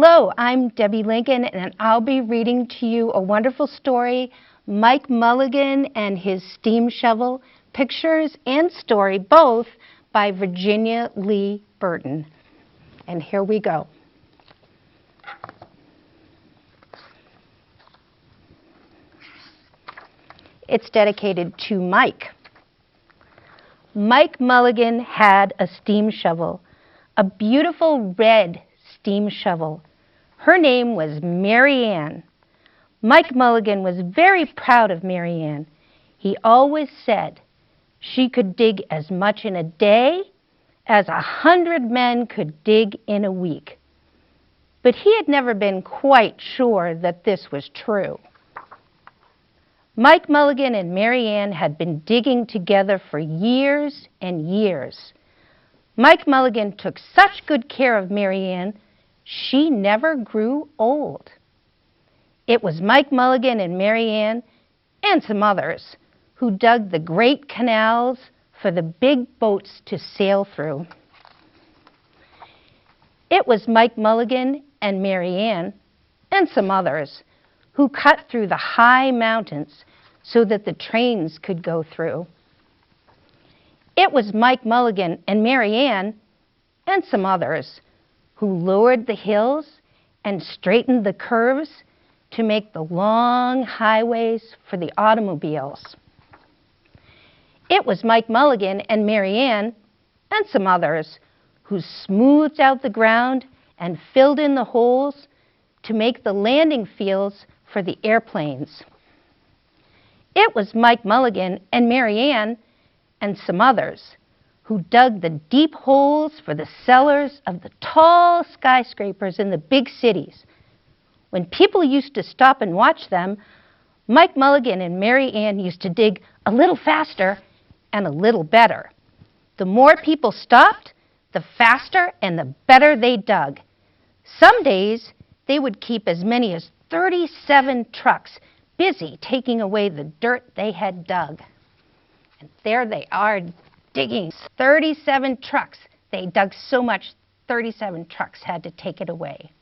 Hello, I'm Debbie Lincoln, and I'll be reading to you a wonderful story, Mike Mulligan and His Steam Shovel, pictures and story, both by Virginia Lee Burton. And here we go. It's dedicated to Mike. Mike Mulligan had a steam shovel, a beautiful red steam shovel. Her name was Mary Ann. Mike Mulligan was very proud of Mary Ann. He always said she could dig as much in a day as 100 men could dig in a week. But he had never been quite sure that this was true. Mike Mulligan and Mary Ann had been digging together for years and years. Mike Mulligan took such good care of Mary Ann, she never grew old. It was Mike Mulligan and Mary Ann and some others who dug the great canals for the big boats to sail through. It was Mike Mulligan and Mary Ann and some others who cut through the high mountains so that the trains could go through. It was Mike Mulligan and Mary Ann and some others who lowered the hills and straightened the curves to make the long highways for the automobiles. It was Mike Mulligan and Mary Ann and some others who smoothed out the ground and filled in the holes to make the landing fields for the airplanes. It was Mike Mulligan and Mary Ann and some others who dug the deep holes for the cellars of the tall skyscrapers in the big cities. When people used to stop and watch them, Mike Mulligan and Mary Ann used to dig a little faster and a little better. The more people stopped, the faster and the better they dug. Some days, they would keep as many as 37 trucks busy taking away the dirt they had dug. And there they are digging 37 trucks. They dug so much, 37 trucks had to take it away.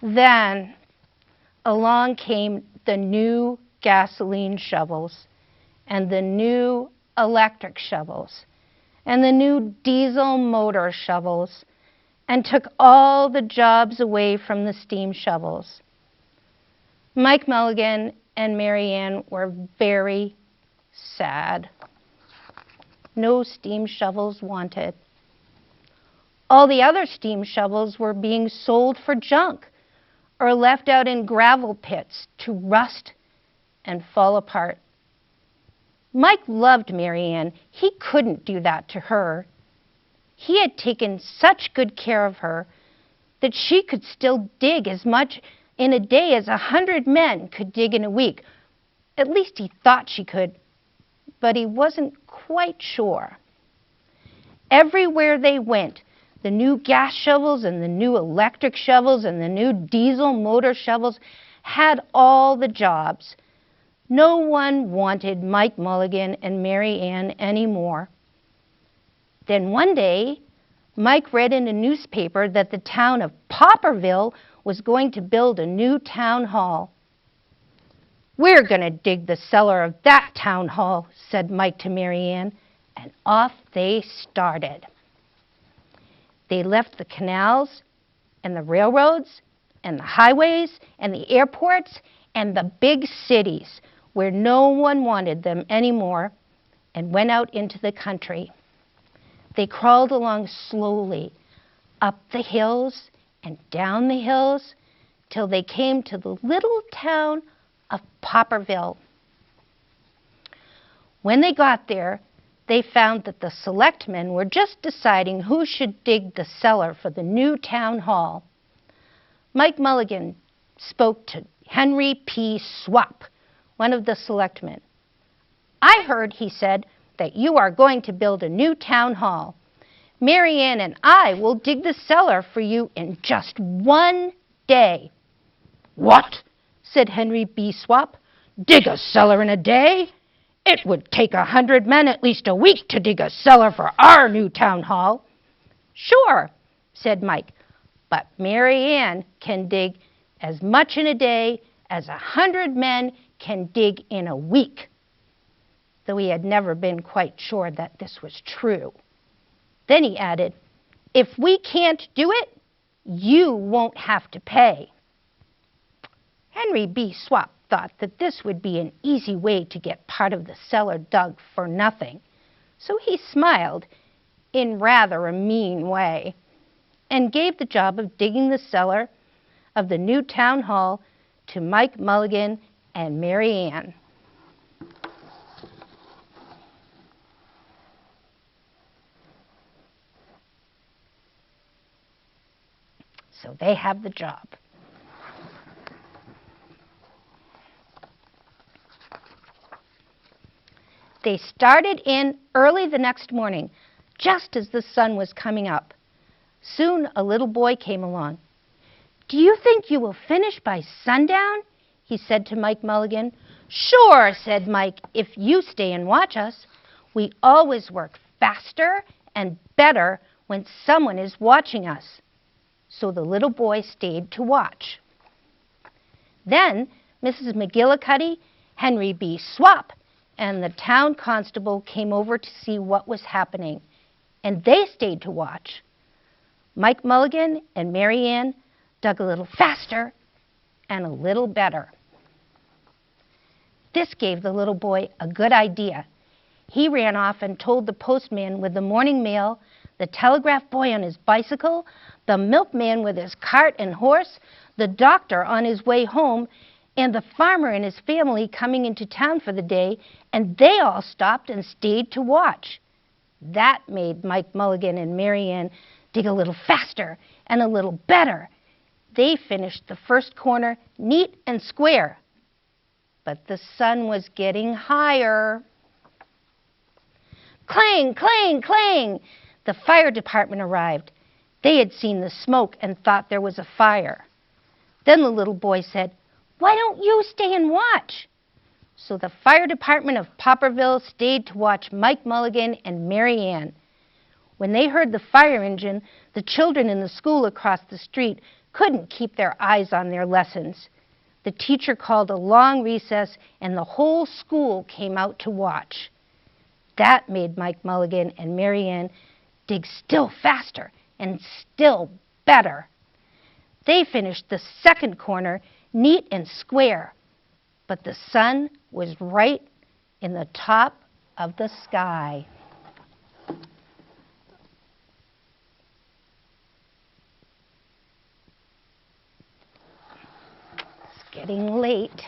Then along came the new gasoline shovels and the new electric shovels and the new diesel motor shovels and took all the jobs away from the steam shovels. Mike Mulligan and Mary Ann were very sad. No steam shovels wanted. All the other steam shovels were being sold for junk or left out in gravel pits to rust and fall apart. Mike loved Mary Ann. He couldn't do that to her. He had taken such good care of her that she could still dig as much in a day as 100 men could dig in a week. At least he thought she could, but he wasn't quite sure. Everywhere they went, the new gas shovels and the new electric shovels and the new diesel motor shovels had all the jobs. No one wanted Mike Mulligan and Mary Ann anymore. Then one day, Mike read in a newspaper that the town of Popperville was going to build a new town hall. "We're going to dig the cellar of that town hall," said Mike to Mary Ann, and off they started. They left the canals and the railroads and the highways and the airports and the big cities where no one wanted them anymore and went out into the country. They crawled along slowly, up the hills and down the hills, till they came to the little town of Popperville. When they got there, they found that the selectmen were just deciding who should dig the cellar for the new town hall. Mike Mulligan spoke to Henry P. Swap, one of the selectmen. "I heard," he said, "that you are going to build a new town hall. Mary Ann and I will dig the cellar for you in just one day." "What?" said Henry B. Swap. "Dig a cellar in a day? "It would take 100 men at least a week to dig a cellar for our new town hall." "Sure," said Mike, "but Mary Ann can dig as much in a day as 100 men can dig in a week," though he had never been quite sure that this was true. Then he added, "If we can't do it, you won't have to pay." Henry B. Swap thought that this would be an easy way to get part of the cellar dug for nothing, so he smiled in rather a mean way and gave the job of digging the cellar of the new town hall to Mike Mulligan and Mary Ann. So they have the job. They started in early the next morning, just as the sun was coming up. Soon a little boy came along. "Do you think you will finish by sundown?" he said to Mike Mulligan. "Sure," said Mike, "if you stay and watch us. We always work faster and better when someone is watching us." So the little boy stayed to watch. Then Mrs. McGillicuddy, Henry B. Swap, and the town constable came over to see what was happening, and they stayed to watch. Mike Mulligan and Mary Ann dug a little faster and a little better. This gave the little boy a good idea. He ran off and told the postman with the morning mail, the telegraph boy on his bicycle, the milkman with his cart and horse, the doctor on his way home, and the farmer and his family coming into town for the day, and they all stopped and stayed to watch. That made Mike Mulligan and Mary Ann dig a little faster and a little better. They finished the first corner neat and square, but the sun was getting higher. Clang, clang, clang! The fire department arrived. They had seen the smoke and thought there was a fire. Then the little boy said, "Why don't you stay and watch?" So the fire department of Popperville stayed to watch Mike Mulligan and Mary Ann. When they heard the fire engine, the children in the school across the street couldn't keep their eyes on their lessons. The teacher called a long recess, and the whole school came out to watch. That made Mike Mulligan and Mary Ann dig still faster and still better. They finished the second corner neat and square, but the sun was right in the top of the sky. It's getting late.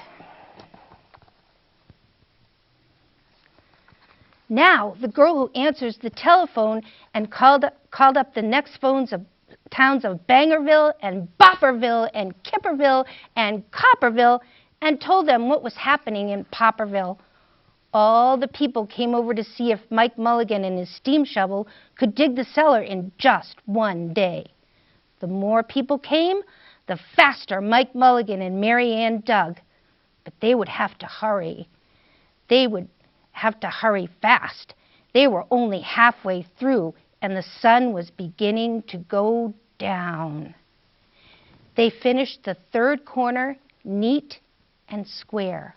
Now, the girl who answers the telephone and called up the next towns of Bangerville and Bopperville and Kipperville and Copperville and told them what was happening in Popperville. All the people came over to see if Mike Mulligan and his steam shovel could dig the cellar in just one day. The more people came, the faster Mike Mulligan and Mary Ann dug. But they would have to hurry. They would have to hurry fast. They were only halfway through, and the sun was beginning to go down. They finished the third corner neat and square.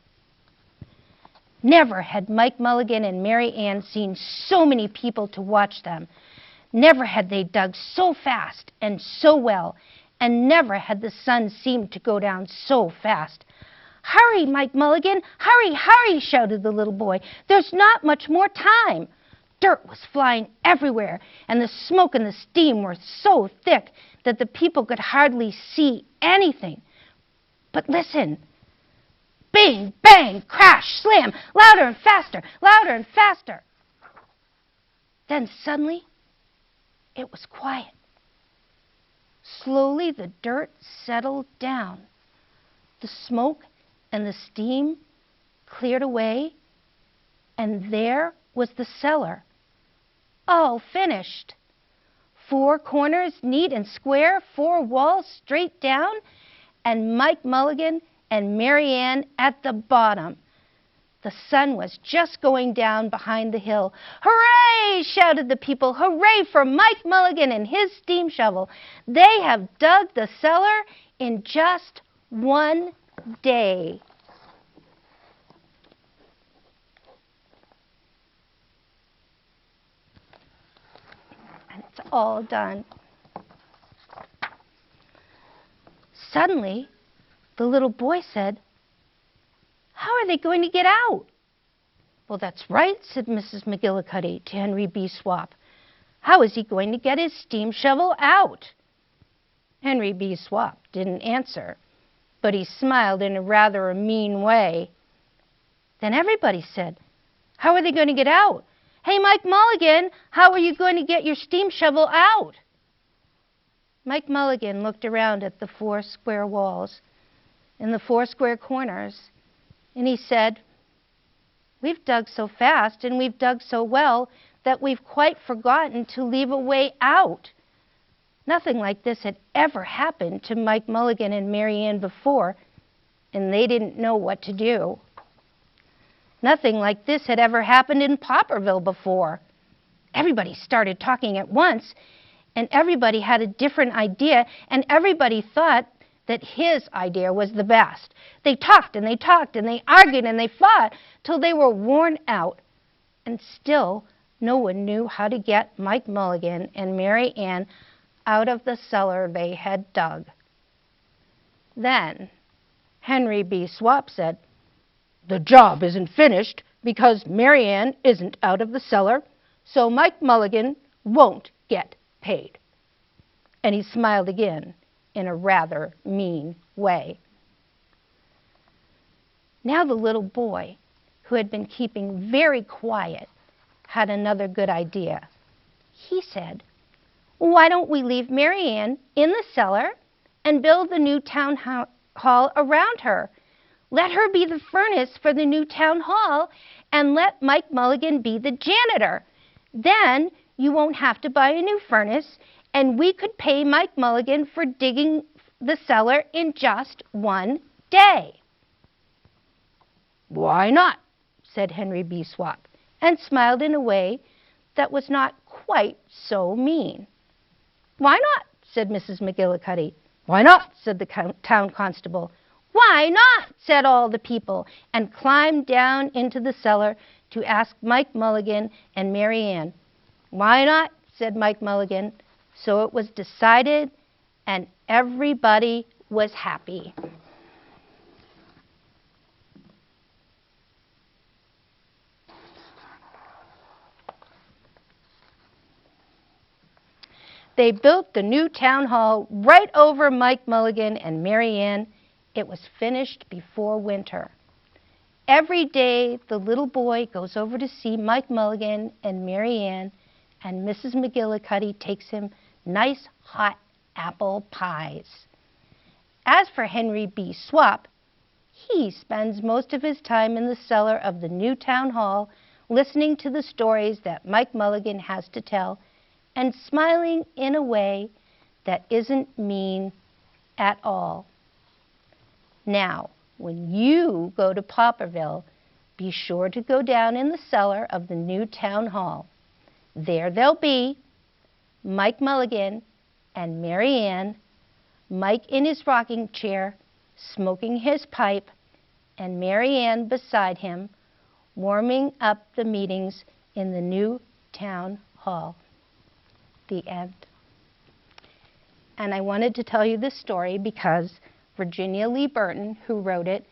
Never had Mike Mulligan and Mary Ann seen so many people to watch them. Never had they dug so fast and so well, and never had the sun seemed to go down so fast. "Hurry, Mike Mulligan, hurry, hurry," shouted the little boy. "There's not much more time." Dirt was flying everywhere, and the smoke and the steam were so thick that the people could hardly see anything. But listen. Bing, bang, crash, slam, louder and faster, louder and faster. Then suddenly, it was quiet. Slowly the dirt settled down. The smoke and the steam cleared away, and there was the cellar, all finished. 4 corners neat and square, 4 walls straight down, and Mike Mulligan and Mary Ann at the bottom. The sun was just going down behind the hill. "Hooray!" shouted the people. "Hooray for Mike Mulligan and his steam shovel. They have dug the cellar in just one day." And it's all done. Suddenly, the little boy said, "How are they going to get out?" "Well, that's right," said Mrs. McGillicuddy to Henry B. Swap. "How is he going to get his steam shovel out?" Henry B. Swap didn't answer, but he smiled in a rather mean way. Then everybody said, "How are they going to get out? Hey, Mike Mulligan, how are you going to get your steam shovel out?" Mike Mulligan looked around at the 4 square walls and the 4 square corners, and he said, "We've dug so fast and we've dug so well that we've quite forgotten to leave a way out." Nothing like this had ever happened to Mike Mulligan and Mary Ann before, and they didn't know what to do. Nothing like this had ever happened in Popperville before. Everybody started talking at once, and everybody had a different idea, and everybody thought that his idea was the best. They talked and they talked and they argued and they fought till they were worn out, and still no one knew how to get Mike Mulligan and Mary Ann out of the cellar they had dug. Then Henry B. Swap said, "The job isn't finished because Mary Ann isn't out of the cellar, so Mike Mulligan won't get paid." And he smiled again in a rather mean way. Now the little boy, who had been keeping very quiet, had another good idea. He said, "Why don't we leave Mary Ann in the cellar and build the new town hall around her? Let her be the furnace for the new town hall, and let Mike Mulligan be the janitor. Then you won't have to buy a new furnace, and we could pay Mike Mulligan for digging the cellar in just one day." "Why not?" said Henry B. Swap, and smiled in a way that was not quite so mean. "Why not?" said Mrs. McGillicuddy. "Why not?" said the town constable. "Why not?" said all the people, and climbed down into the cellar to ask Mike Mulligan and Mary Ann. "Why not?" said Mike Mulligan. So it was decided, and everybody was happy. They built the new town hall right over Mike Mulligan and Mary Ann. It was finished before winter. Every day the little boy goes over to see Mike Mulligan and Mary Ann, and Mrs. McGillicuddy takes him nice hot apple pies. As for Henry B. Swap, he spends most of his time in the cellar of the new town hall, listening to the stories that Mike Mulligan has to tell, and smiling in a way that isn't mean at all. Now, when you go to Popperville, be sure to go down in the cellar of the new town hall. There they'll be Mike Mulligan and Mary Ann, Mike in his rocking chair, smoking his pipe, and Mary Ann beside him, warming up the meetings in the new town hall. The end. And I wanted to tell you this story because Virginia Lee Burton, who wrote it,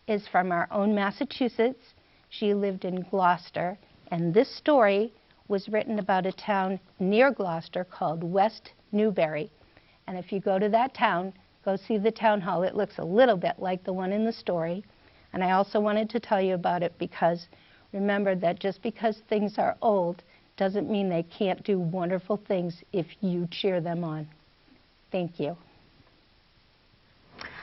is from our own Massachusetts. She lived in Gloucester, and this story was written about a town near Gloucester called West Newbury. And if you go to that town, go see the town hall. It looks a little bit like the one in the story. And I also wanted to tell you about it because remember that just because things are old doesn't mean they can't do wonderful things if you cheer them on. Thank you.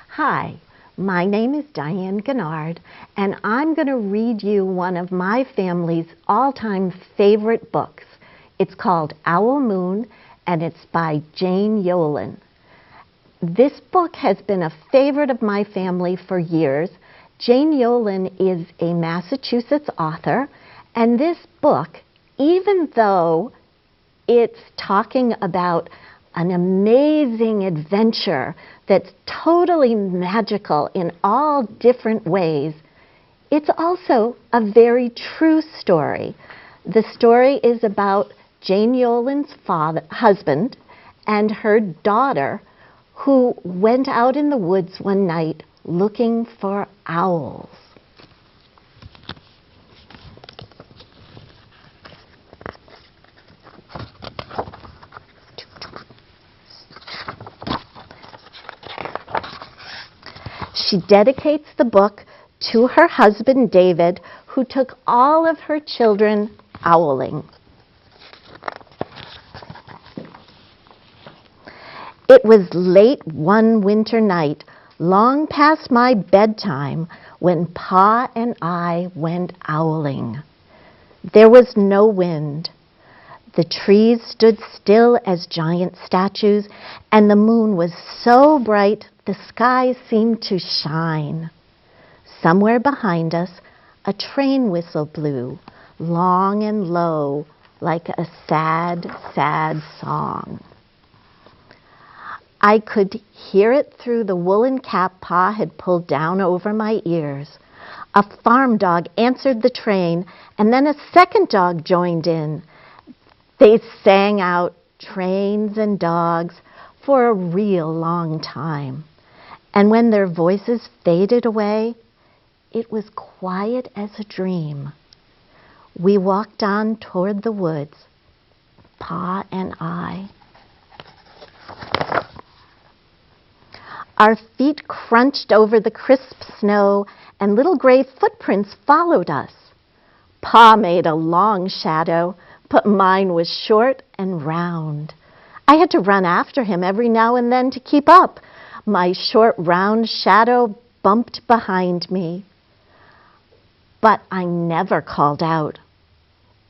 Hi, my name is Diane Guenard, and I'm going to read you one of my family's all-time favorite books. It's called Owl Moon, and it's by Jane Yolen. This book has been a favorite of my family for years. Jane Yolen is a Massachusetts author, and this book, even though it's talking about an amazing adventure that's totally magical in all different ways, it's also a very true story. The story is about Jane Yolen's husband and her daughter who went out in the woods one night looking for owls. She dedicates the book to her husband David, who took all of her children owling. It was late one winter night, long past my bedtime, when Pa and I went owling. There was no wind. The trees stood still as giant statues, and the moon was so bright the sky seemed to shine. Somewhere behind us, a train whistle blew, long and low, like a sad, sad song. I could hear it through the woolen cap Pa had pulled down over my ears. A farm dog answered the train, and then a second dog joined in. They sang out trains and dogs for a real long time. And when their voices faded away, it was quiet as a dream. We walked on toward the woods, Pa and I. Our feet crunched over the crisp snow, and little gray footprints followed us. Pa made a long shadow, but mine was short and round. I had to run after him every now and then to keep up. My short, round shadow bumped behind me. But I never called out.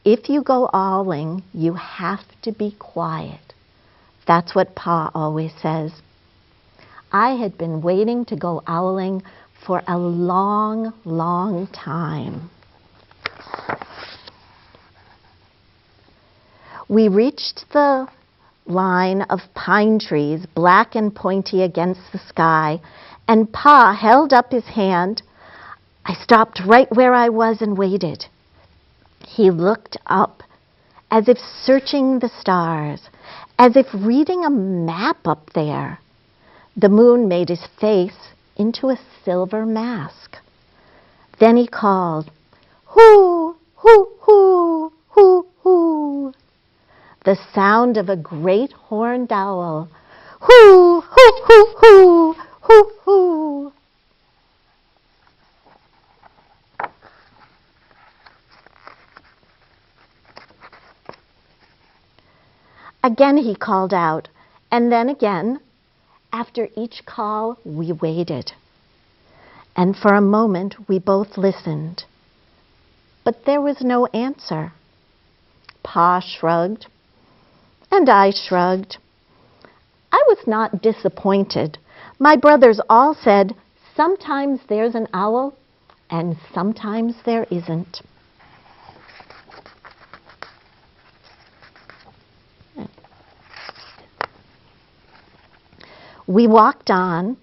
If you go owling, you have to be quiet. That's what Pa always says. I had been waiting to go owling for a long, long time. We reached the line of pine trees, black and pointy against the sky, and Pa held up his hand. I stopped right where I was and waited. He looked up, as if searching the stars, as if reading a map up there. The moon made his face into a silver mask. Then he called, "Hoo, hoo, hoo, hoo, hoo." The sound of a great horned owl. Hoo, hoo, hoo, hoo, hoo, hoo. Again he called out, and then again. After each call, we waited. And for a moment, we both listened. But there was no answer. Pa shrugged, and I shrugged. I was not disappointed. My brothers all said, sometimes there's an owl, and sometimes there isn't. We walked on.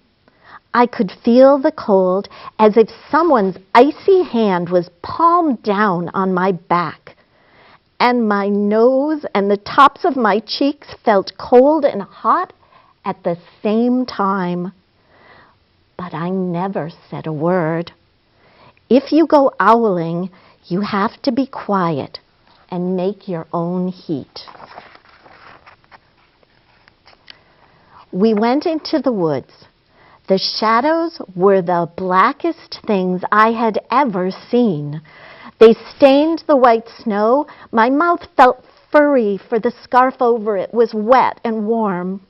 I could feel the cold as if someone's icy hand was palmed down on my back. And my nose and the tops of my cheeks felt cold and hot at the same time. But I never said a word. If you go owling, you have to be quiet and make your own heat. We went into the woods. The shadows were the blackest things I had ever seen. They stained the white snow. My mouth felt furry, for the scarf over it was wet and warm.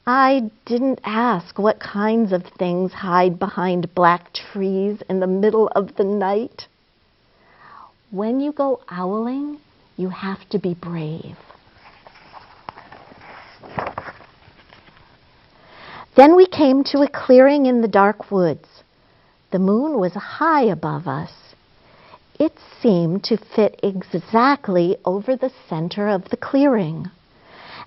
I didn't ask what kinds of things hide behind black trees in the middle of the night. When you go owling, you have to be brave. Then we came to a clearing in the dark woods. The moon was high above us. It seemed to fit exactly over the center of the clearing,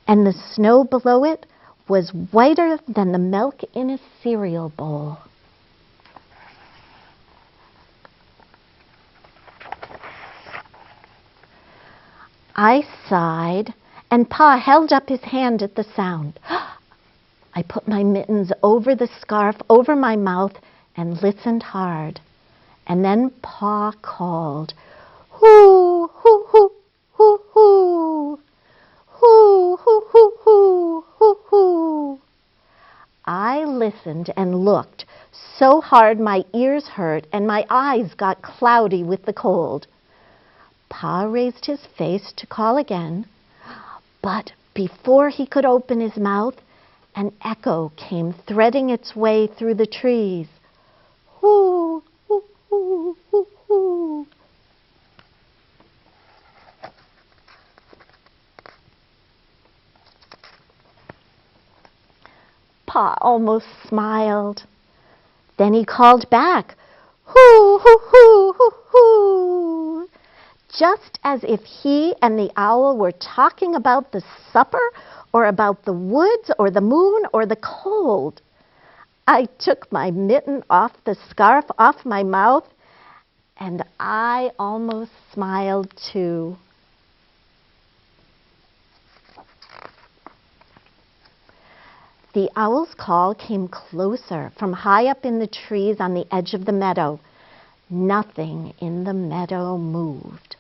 and the snow below it was whiter than the milk in a cereal bowl. I sighed, and Pa held up his hand at the sound. I put my mittens over the scarf over my mouth and listened hard. And then Pa called, "Hoo, hoo, hoo, hoo, hoo, hoo, hoo, hoo, hoo, hoo, hoo." I listened and looked so hard my ears hurt and my eyes got cloudy with the cold. Pa raised his face to call again, but before he could open his mouth, an echo came threading its way through the trees. Hoo, hoo, hoo, hoo, hoo. Pa almost smiled. Then he called back, "Hoo, hoo, hoo, hoo, hoo," just as if he and the owl were talking about the supper or about the woods or the moon or the cold. I took my mitten off the scarf off my mouth, and I almost smiled too. The owl's call came closer from high up in the trees on the edge of the meadow. Nothing in the meadow moved.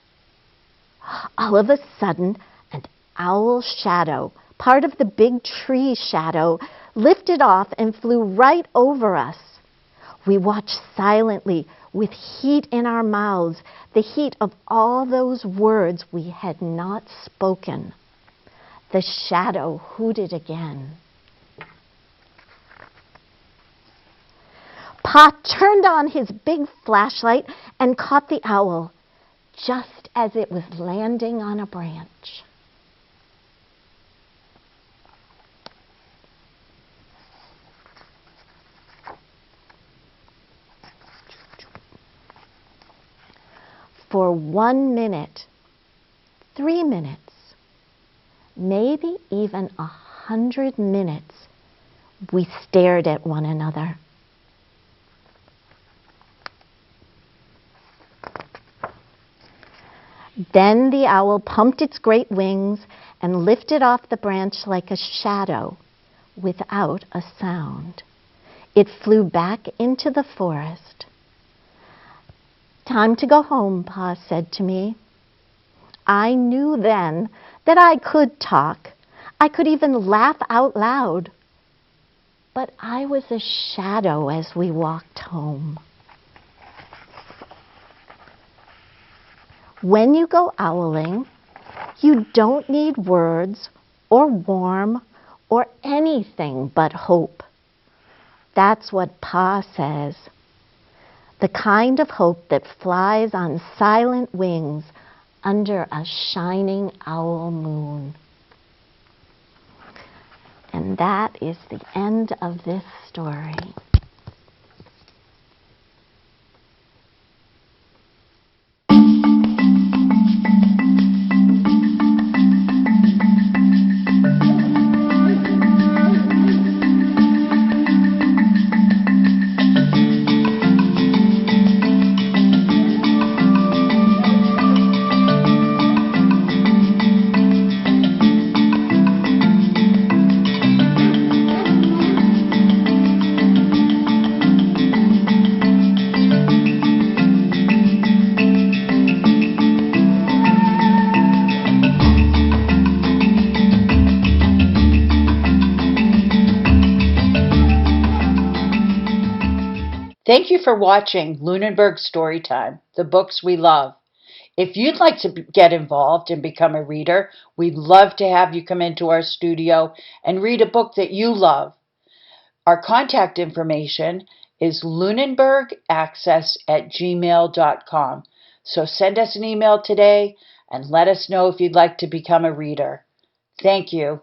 All of a sudden, an owl shadow, part of the big tree shadow, lifted off and flew right over us. We watched silently with heat in our mouths, the heat of all those words we had not spoken. The shadow hooted again. Pa turned on his big flashlight and caught the owl just as it was landing on a branch. For 1 minute, 3 minutes, maybe even 100 minutes, we stared at one another. Then the owl pumped its great wings and lifted off the branch like a shadow without a sound. It flew back into the forest. "Time to go home," Pa said to me. I knew then that I could talk. I could even laugh out loud. But I was a shadow as we walked home. When you go owling, you don't need words or warm or anything but hope. That's what Pa says. The kind of hope that flies on silent wings under a shining owl moon. And that is the end of this story. Thank you for watching Lunenburg Storytime, the books we love. If you'd like to get involved and become a reader, we'd love to have you come into our studio and read a book that you love. Our contact information is lunenburgaccess@gmail.com. So send us an email today and let us know if you'd like to become a reader. Thank you.